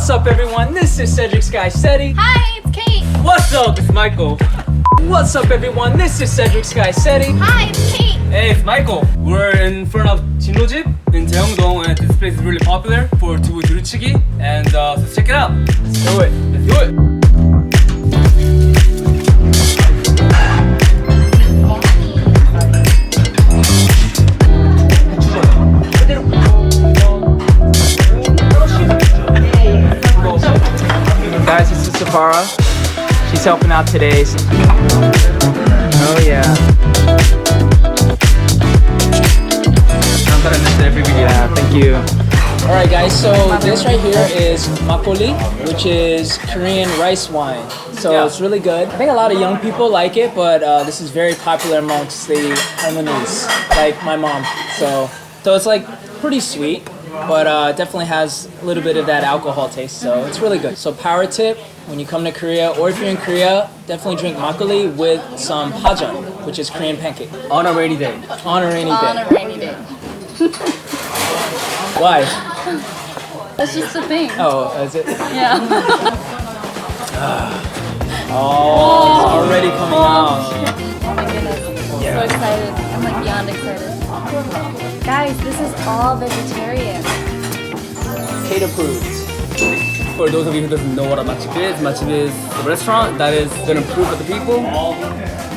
What's up, everyone? This is Cedric Sky Seti. Hi, it's Kate. What's up? It's Michael. What's up, everyone? This is Cedric Sky Seti. Hi, it's Kate. Hey, it's Michael. We're in front of Jinro Jib in Daeheung-dong, and this place is really popular for 두부 두루치기. And so check it out. Let's do it. Let's do it. Guys, this is Safara. She's helping out today. Oh yeah. Yeah, thank you. Alright guys, so this right here is makgeolli, which is Korean rice wine. So it's really good. I think a lot of young people like it, but this is very popular amongst the harmonies, like my mom. So it's like pretty sweet, but definitely has a little bit of that alcohol taste, so it's really good. So power tip, when you come to Korea, or if you're in Korea, definitely drink makgeolli with some pajeon, which is Korean pancake. On a rainy day. On a rainy day. On a rainy day. Why? That's just a thing. Oh, is it? Yeah. Oh, it's already coming out. Oh my goodness. I'm so excited. I'm like beyond excited. Guys, this is all vegetarian. Kate approved. For those of you who doesn't know what a matchip is a restaurant that is gonna prove to the people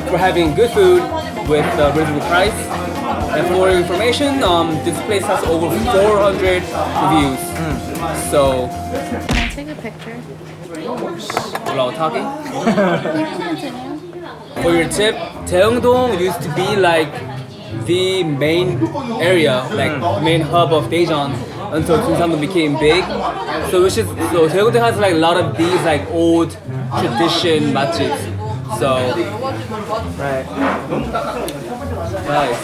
for having good food with a reasonable price. And for your information, this place has over 400 reviews. So, Can I take a picture? hello, talking. Continue. For your tip, Daeheungdong used to be like the main area, like main hub of Daejeon until Eunhaengdong became big. So Daeheungdong has like a lot of these like old tradition matches. So Right. nice.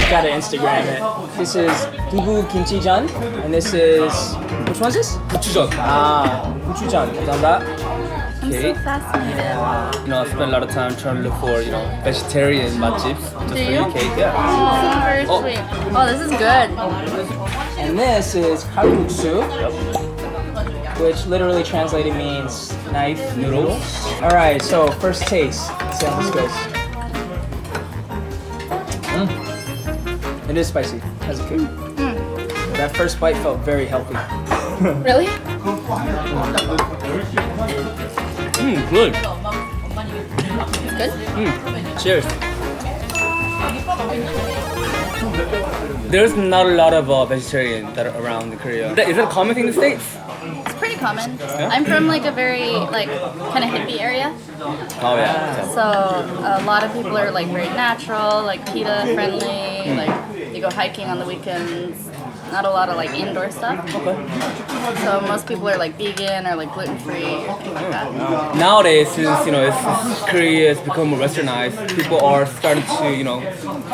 Gotta Instagram it. This is 두부 김치전, and this is, which one is this? 고추전. Ah, 고추전. 감사합니다. I'm so Okay. fascinated. I spend a lot of time trying to look for vegetarian matchips just for you? you, Kate. Yeah. Oh, very Oh. sweet. Oh, this is good. And this is kalguksu, which literally translated means knife noodles. All right, so first taste. Let's see how this goes. It is spicy. Has a kick. That first bite felt very healthy. Really? Good. Good? Cheers. There's not a lot of vegetarian that are around in Korea. Is that a common thing in the States? It's pretty common. I'm from like a very like kind of hippie area. Oh yeah. So a lot of people are like very natural, like PETA friendly, like they go hiking on the weekends. Not a lot of like indoor stuff. Okay. So most people are like vegan or like gluten free or things like that. Nowadays, since since Korea has become more westernized, people are starting to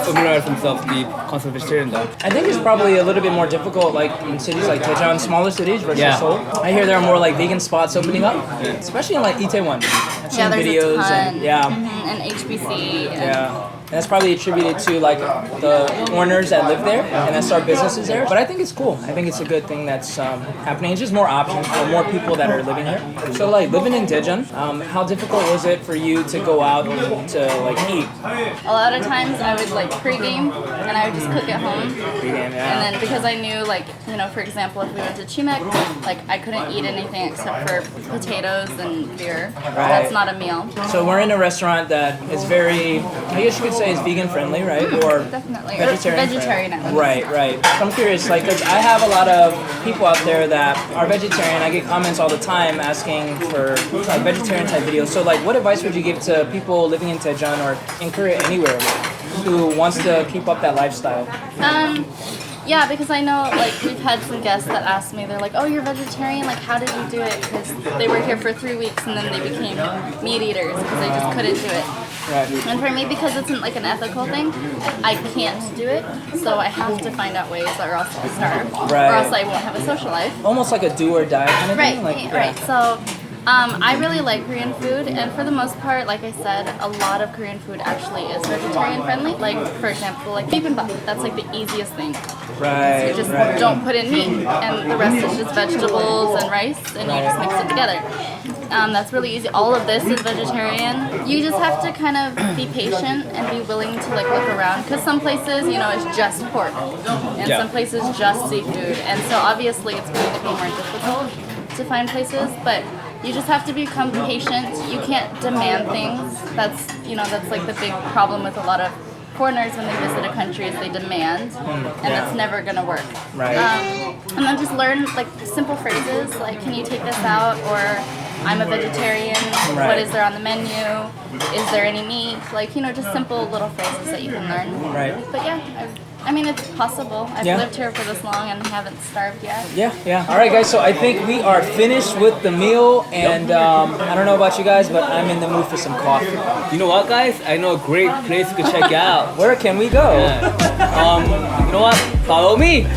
familiarize themselves with the concept of vegetarian though. I think it's probably a little bit more difficult, like in cities like Daejeon, smaller cities versus Seoul. I hear there are more like vegan spots opening up, especially in like Itaewon. I've seen There's videos a ton. and And HBC. And yeah. And that's probably attributed to like the foreigners that live there and that start businesses there. But I think it's cool. I think it's a good thing that's happening. It's just more options for more people that are living here. So like living in Daejeon, how difficult was it for you to go out to like eat? A lot of times I would like pregame and I would just cook at home. Pregame, yeah. And then because I knew like, for example, if we went to Chimek, like I couldn't eat anything except for potatoes and beer. That's not a meal. So we're in a restaurant that is very, I guess you could say is vegan friendly, right? Or Definitely. vegetarian Vegetarian at least. Right. I'm curious, like, 'cause I have a lot of people out there that are vegetarian. I get comments all the time asking for like vegetarian type videos. So like, what advice would you give to people living in Daejeon or in Korea anywhere who wants to keep up that lifestyle? Yeah, because I know, like, we've had some guests that asked me, they're like, oh, you're vegetarian? Like, how did you do it? Because they were here for 3 weeks and then they became meat eaters because they just couldn't do it. Right. And for me, because it's like an ethical thing, I can't do it. So I have to find out ways or else I'll starve. Right. Or else I won't have a social life. Almost like a do or die kind of Right, thing. Like, right. So I really like Korean food, and for the most part, like I said, a lot of Korean food actually is vegetarian friendly. Like, for example, like bibimbap, that's like the easiest thing. Right. You just don't put in meat, and the rest is just vegetables and rice, and you just mix it together. That's really easy. All of this is vegetarian. You just have to kind of be patient and be willing to like look around, because some places, you know, it's just pork, and some places just seafood, and so obviously it's going to be more difficult to find places, but you just have to become patient. You can't demand things. That's like the big problem with a lot of foreigners when they visit a country is they demand, and that's never gonna work. Right. And then just learn like simple phrases like, "Can you take this out?" or "I'm a vegetarian. Right. What is there on the menu? Is there any meat?" Like, you know, just simple little phrases that you can learn. Right. But yeah, I mean, it's possible. I've lived here for this long and haven't starved yet. Yeah. All right, guys. So I think we are finished with the meal, and I don't know about you guys, but I'm in the mood for some coffee. You know what, guys? I know a great place to check out. Where can we go? You know what? Follow me.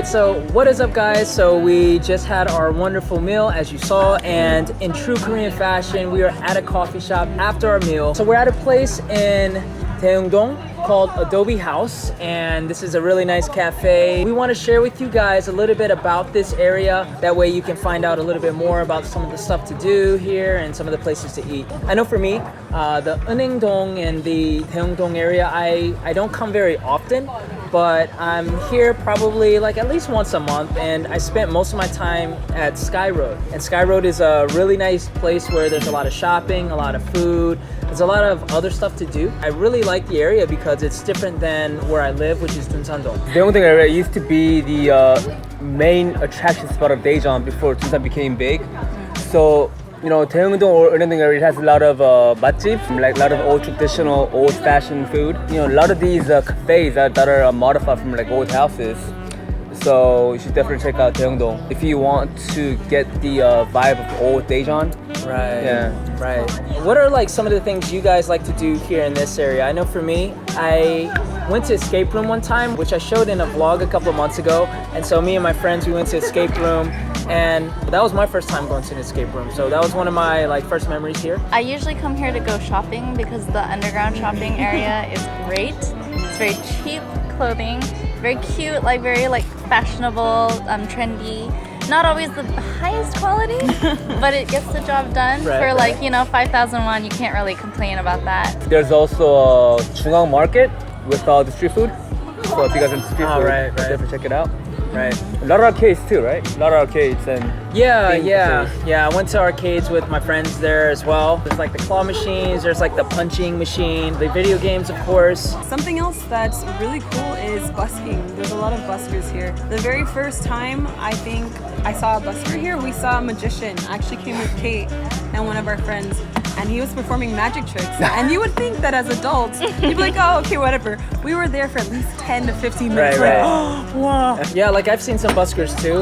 So what is up, guys? So we just had our wonderful meal, as you saw, and in true Korean fashion, we are at a coffee shop after our meal. So we're at a place in Daeheung-dong called Adobe House, and this is a really nice cafe. We want to share with you guys a little bit about this area. That way you can find out a little bit more about some of the stuff to do here and some of the places to eat. I know for me, the Eunhaengdong and the Daeheung-dong area, I don't come very often, but I'm here probably like at least once a month, and I spent most of my time at Sky Road. And Sky Road is a really nice place where there's a lot of shopping, a lot of food, there's a lot of other stuff to do. I really like the area because it's different than where I live, which is Dunsan-dong. The Daeheungdong area used to be the main attraction spot of Daejeon before Dunsan became big. So, you know, Daeheungdong or Eunhaengdong area has a lot of matjip, like a lot of old traditional, old-fashioned food. You know, a lot of these cafes that are modified from like old houses. So you should definitely check out Daeheungdong if you want to get the vibe of old Daejeon. Right. Yeah. Right. What are like some of the things you guys like to do here in this area? I know for me, I went to escape room one time, which I showed in a vlog a couple of months ago. And so me and my friends, we went to escape room, and that was my first time going to an escape room. So that was one of my like first memories here. I usually come here to go shopping because the underground shopping area is great. It's very cheap clothing, very cute, like very like fashionable, trendy. Not always the highest quality, but it gets the job done. For like, you know, 5,000 won, you can't really complain about that. There's also a Jungang market with all the street food. So if you guys are into street food, definitely check it out. Right. A lot of arcades too, right? A lot of arcades and yeah. I went to arcades with my friends there as well. There's like the claw machines, there's like the punching machine, the video games, of course. Something else that's really cool is busking. There's a lot of buskers here. The very first time I think I saw a busker here, we saw a magician. I actually came with Kate and one of our friends, and he was performing magic tricks. And you would think that as adults, you'd be like, oh, okay, whatever. We were there for at least 10 to 15 minutes. Right. Oh, wow. Yeah, like I've seen some buskers too.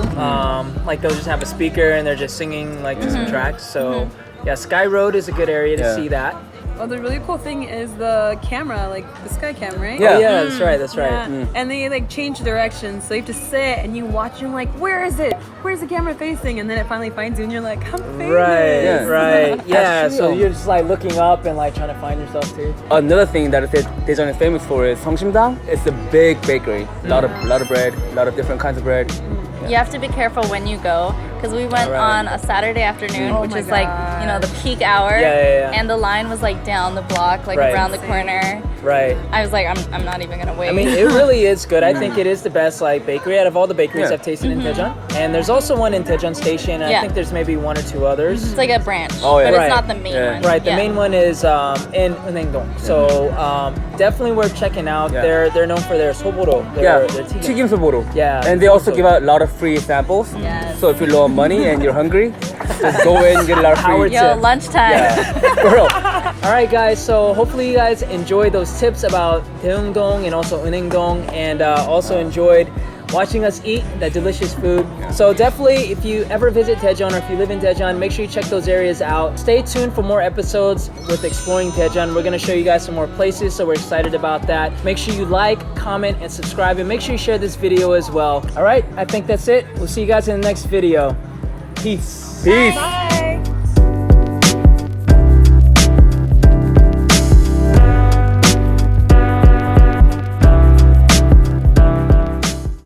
Like they'll just have a speaker and they're just singing like some tracks. So yeah, Sky Road is a good area to see that. Well, the really cool thing is the camera, like the sky cam, right? Yeah, that's right. Yeah. And they like change directions, so you have to sit and you watch and like, where is it? Where's the camera facing? And then it finally finds you and you're like, I'm famous. Right. Yeah, so you're just like looking up and like trying to find yourself too. Another thing that Daejeon is famous for is Seongsimdang. It's a big bakery. A lot of bread, a lot of different kinds of bread. You have to be careful when you go, because we went on a Saturday afternoon, which is like, you know, the peak hour. And the line was like down the block, like around the corner. Right. I was like, I'm not even gonna wait. I mean, it really is good. I think it is the best like bakery out of all the bakeries I've tasted in Daejeon. And there's also one in Daejeon Station. And I think there's maybe one or two others. It's like a branch, but it's not the main one. Right. The main one is in Eunhaengdong. So definitely worth checking out. They're known for their soboro. Their 튀김. 튀김 soboro. Yeah. And they also give out a lot of free samples. Yes. So if you want money and you're hungry, just go in and get a lot of Howard free. Yo, tip. lunchtime. For real. All right, guys. So hopefully you guys enjoyed those tips about Daeheung-dong and also Eunhaengdong, and also enjoyed watching us eat that delicious food. So definitely, if you ever visit Daejeon or if you live in Daejeon, make sure you check those areas out. Stay tuned for more episodes with Exploring Daejeon. We're gonna show you guys some more places, so we're excited about that. Make sure you like, comment, and subscribe, and make sure you share this video as well. All right, I think that's it. We'll see you guys in the next video. Peace. Peace.